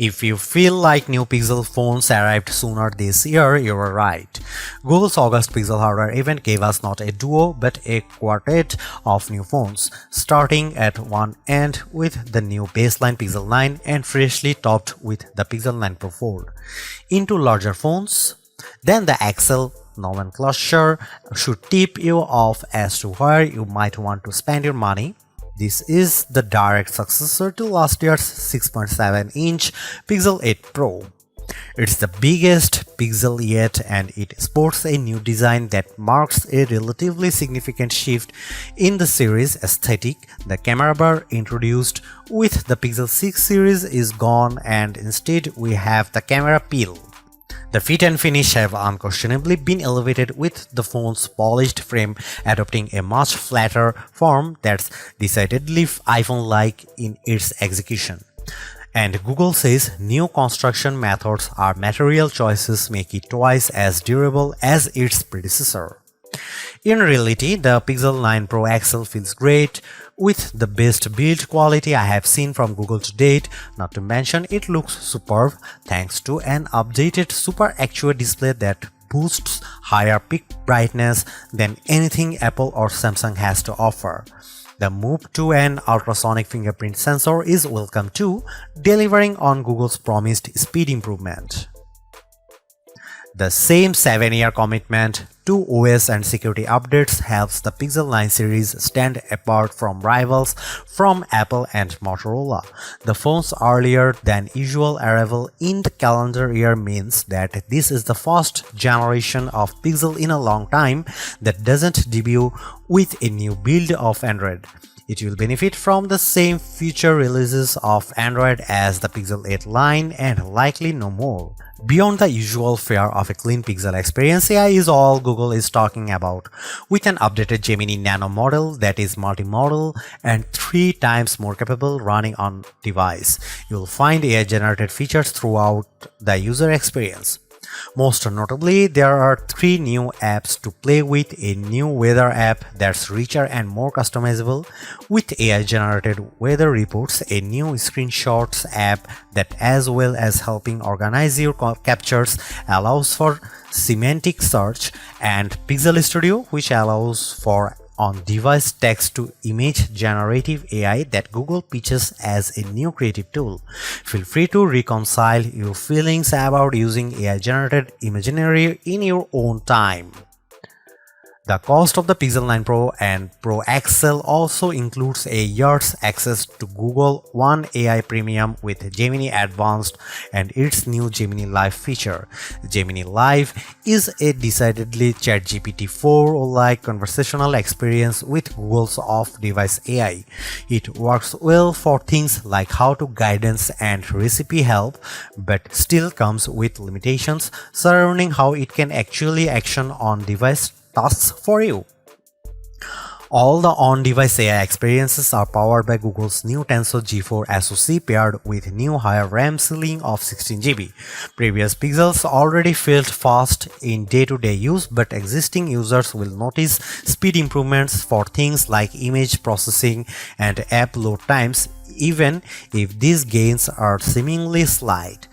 If you feel like new Pixel phones arrived sooner this year, you are right. Google's August Pixel hardware event gave us not a duo but a quartet of new phones, starting at one end with the new baseline Pixel 9 and freshly topped with the Pixel 9 Pro Fold. Into larger phones, then the XL nomenclature should tip you off as to where you might want to spend your money. This is the direct successor to last year's 6.7-inch Pixel 8 Pro. It's the biggest Pixel yet, and it sports a new design that marks a relatively significant shift in the series aesthetic. The camera bar introduced with the Pixel 6 series is gone, and instead we have the camera peel. The fit and finish have unquestionably been elevated, with the phone's polished frame adopting a much flatter form that's decidedly iPhone-like in its execution. And Google says new construction methods or material choices make it twice as durable as its predecessor. In reality, the Pixel 9 Pro XL feels great, with the best build quality I have seen from Google to date. Not to mention, it looks superb thanks to an updated Super Actuate display that boosts higher peak brightness than anything Apple or Samsung has to offer. The move to an ultrasonic fingerprint sensor is welcome too, delivering on Google's promised speed improvement. The same 7-year commitment to OS and security updates helps the Pixel 9 series stand apart from rivals from Apple and Motorola. The phone's earlier than usual arrival in the calendar year means that this is the first generation of Pixel in a long time that doesn't debut with a new build of Android. It will benefit from the same future releases of Android as the Pixel 8 line and likely no more. Beyond the usual fare of a clean Pixel experience, AI is all Google is talking about, with an updated Gemini Nano model that is multimodal and 3 times more capable running on device. You'll find AI-generated features throughout the user experience. Most notably, there are 3 new apps to play with: a new weather app that's richer and more customizable with AI-generated weather reports, a new screenshots app that, as well as helping organize your captures, allows for semantic search, and Pixel Studio, which allows for on-device text-to-image generative AI that Google pitches as a new creative tool. Feel free to reconcile your feelings about using AI-generated imagery in your own time. The cost of the Pixel 9 Pro and Pro XL also includes a year's access to Google One AI Premium with Gemini Advanced and its new Gemini Live feature. Gemini Live is a decidedly ChatGPT 4-like conversational experience with Google's off-device AI. It works well for things like how-to guidance and recipe help, but still comes with limitations surrounding how it can actually action on-device tasks for you. All the on-device AI experiences are powered by Google's new Tensor G4 SoC paired with new higher RAM ceiling of 16GB. Previous Pixels already felt fast in day-to-day use, but existing users will notice speed improvements for things like image processing and app load times, even if these gains are seemingly slight.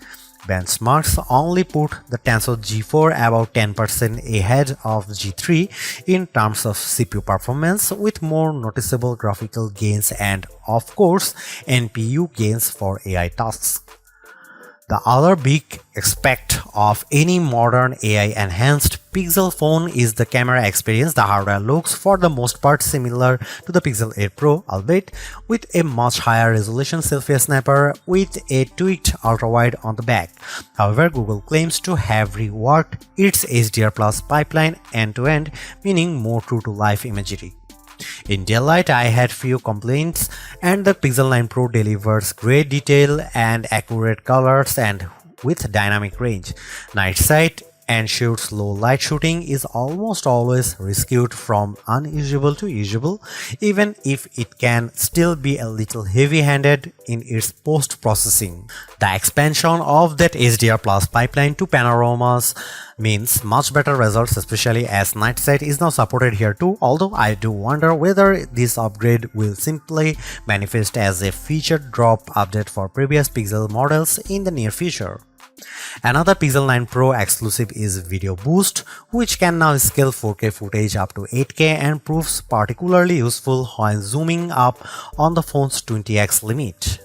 Benchmarks only put the Tensor G4 about 10% ahead of G3 in terms of CPU performance, with more noticeable graphical gains and, of course, NPU gains for AI tasks. The other big aspect of any modern AI-enhanced Pixel phone is the camera experience. The hardware looks for the most part similar to the Pixel 8 Pro, albeit with a much higher resolution selfie snapper with a tweaked ultrawide on the back. However, Google claims to have reworked its HDR Plus pipeline end-to-end, meaning more true-to-life imagery. In daylight, I had few complaints, and the Pixel 9 Pro delivers great detail and accurate colors and with dynamic range. Night sight ensures low light shooting is almost always rescued from unusable to usable, even if it can still be a little heavy-handed in its post-processing. The expansion of that HDR Plus pipeline to panoramas means much better results, especially as night sight is now supported here too, although I do wonder whether this upgrade will simply manifest as a feature drop update for previous Pixel models in the near future. Another Pixel 9 Pro exclusive is Video Boost, which can now scale 4K footage up to 8K and proves particularly useful when zooming up on the phone's 20x limit.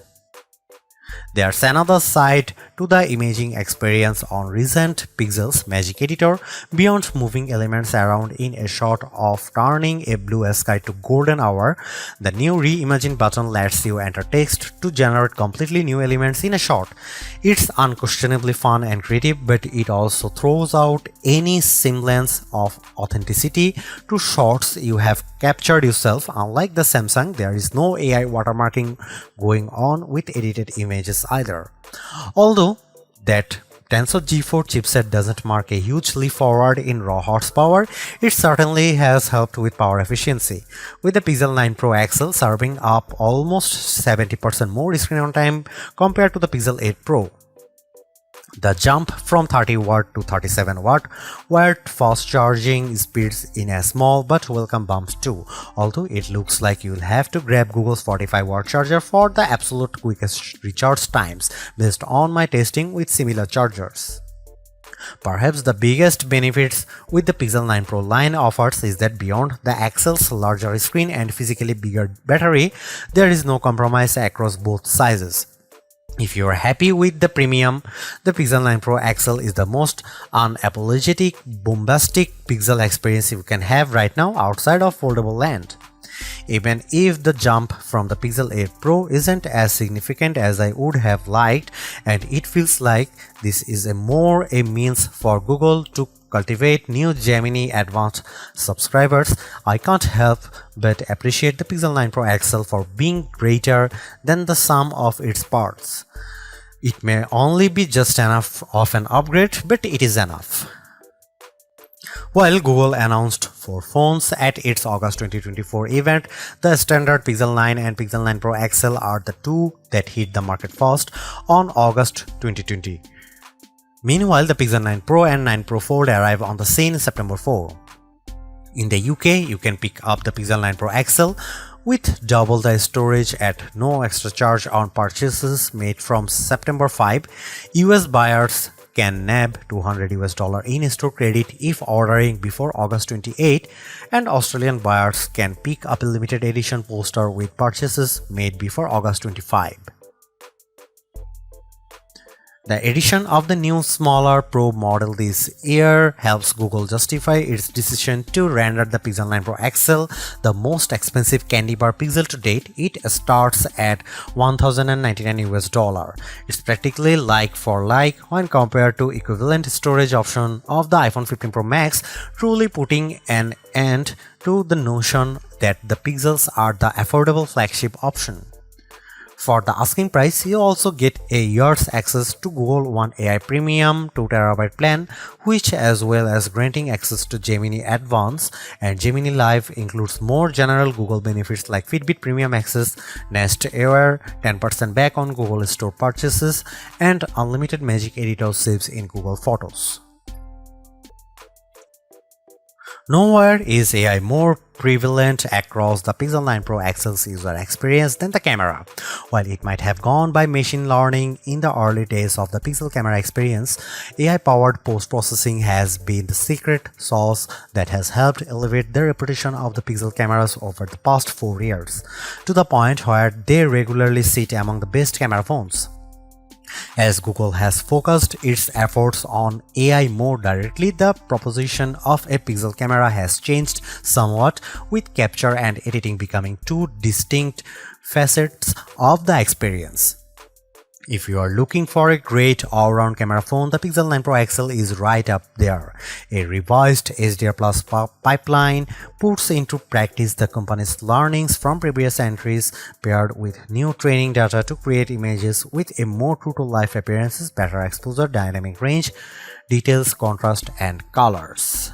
There's another side to the imaging experience on recent Pixel's Magic Editor. Beyond moving elements around in a shot of turning a blue sky to golden hour, the new Reimagine button lets you enter text to generate completely new elements in a shot. It's unquestionably fun and creative, but it also throws out any semblance of authenticity to shots you have captured yourself. Unlike the Samsung, there is no AI watermarking going on with edited images either. Although that Tensor G4 chipset doesn't mark a huge leap forward in raw horsepower, it certainly has helped with power efficiency, with the Pixel 9 Pro XL serving up almost 70% more screen on time compared to the Pixel 8 Pro. The jump from 30W to 37W wired fast charging speeds in a small but welcome bump too, although it looks like you'll have to grab Google's 45W charger for the absolute quickest recharge times based on my testing with similar chargers. Perhaps the biggest benefits with the Pixel 9 Pro line offers is that beyond the XL's larger screen and physically bigger battery, there is no compromise across both sizes. If you are happy with the premium, the Pixel 9 Pro XL is the most unapologetic, bombastic Pixel experience you can have right now outside of foldable land. Even if the jump from the Pixel 8 Pro isn't as significant as I would have liked, and it feels like this is more a means for Google to cultivate new Gemini Advanced subscribers, I can't help but appreciate the Pixel 9 Pro XL for being greater than the sum of its parts. It may only be just enough of an upgrade, but it is enough. While Google announced 4 phones at its August 2024 event, the standard Pixel 9 and Pixel 9 Pro XL are the two that hit the market first on August 2020. Meanwhile, the Pixel 9 Pro and 9 Pro Fold arrive on the scene September 4. In the UK, you can pick up the Pixel 9 Pro XL with double the storage at no extra charge on purchases made from September 5. US buyers can nab $200 in-store credit if ordering before August 28, and Australian buyers can pick up a limited edition poster with purchases made before August 25. The addition of the new smaller Pro model this year helps Google justify its decision to render the Pixel 9 Pro XL the most expensive candy bar Pixel to date. It starts at $1,099. It's practically like for like when compared to equivalent storage option of the iPhone 15 Pro Max, truly putting an end to the notion that the Pixels are the affordable flagship option. For the asking price, you also get a year's access to Google One AI Premium 2TB plan, which, as well as granting access to Gemini Advanced and Gemini Live, includes more general Google benefits like Fitbit Premium Access, Nest Air, 10% back on Google Store purchases, and unlimited Magic Editor saves in Google Photos. Nowhere is AI more prevalent across the Pixel 9 Pro XL's user experience than the camera. While it might have gone by machine learning in the early days of the Pixel camera experience, AI-powered post-processing has been the secret sauce that has helped elevate the reputation of the Pixel cameras over the past 4 years, to the point where they regularly sit among the best camera phones. As Google has focused its efforts on AI more directly, the proposition of a Pixel camera has changed somewhat, with capture and editing becoming two distinct facets of the experience. If you are looking for a great all-round camera phone, the Pixel 9 Pro XL is right up there. A revised HDR Plus pipeline puts into practice the company's learnings from previous entries, paired with new training data to create images with a more true-to-life appearances, better exposure, dynamic range, details, contrast, and colors.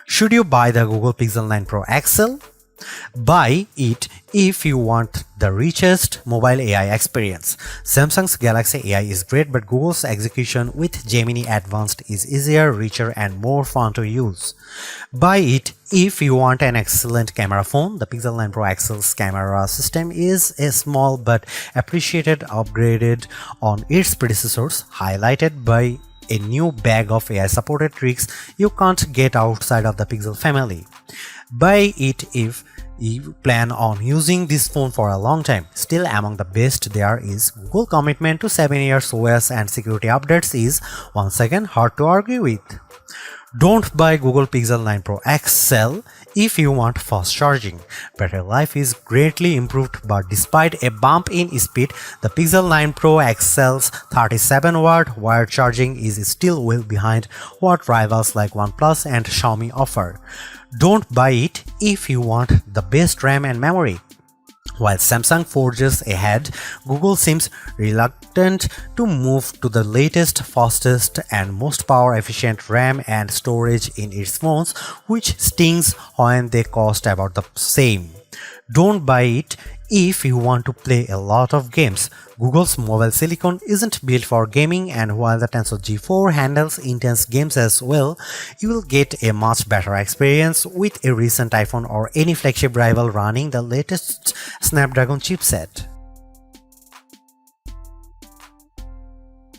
Should you buy the Google Pixel 9 Pro XL? Buy it if you want the richest mobile AI experience. Samsung's Galaxy AI is great, but Google's execution with Gemini Advanced is easier, richer, and more fun to use. Buy it if you want an excellent camera phone. The Pixel 9 Pro XL's camera system is a small but appreciated upgraded on its predecessors, highlighted by a new bag of AI-supported tricks you can't get outside of the Pixel family. Buy it if you plan on using this phone for a long time. Still among the best there is Google commitment to 7 years OS and security updates is once again hard to argue with. Don't buy Google Pixel 9 Pro XL if you want fast charging. Battery life is greatly improved, but despite a bump in speed, the Pixel 9 Pro XL's 37-watt wired charging is still well behind what rivals like OnePlus and Xiaomi offer. Don't buy it if you want the best RAM and memory. While Samsung forges ahead, Google seems reluctant to move to the latest, fastest, and most power-efficient RAM and storage in its phones, which stings when they cost about the same. Don't buy it if you want to play a lot of games. Google's mobile silicon isn't built for gaming, and while the Tensor G4 handles intense games as well, you will get a much better experience with a recent iPhone or any flagship rival running the latest Snapdragon chipset.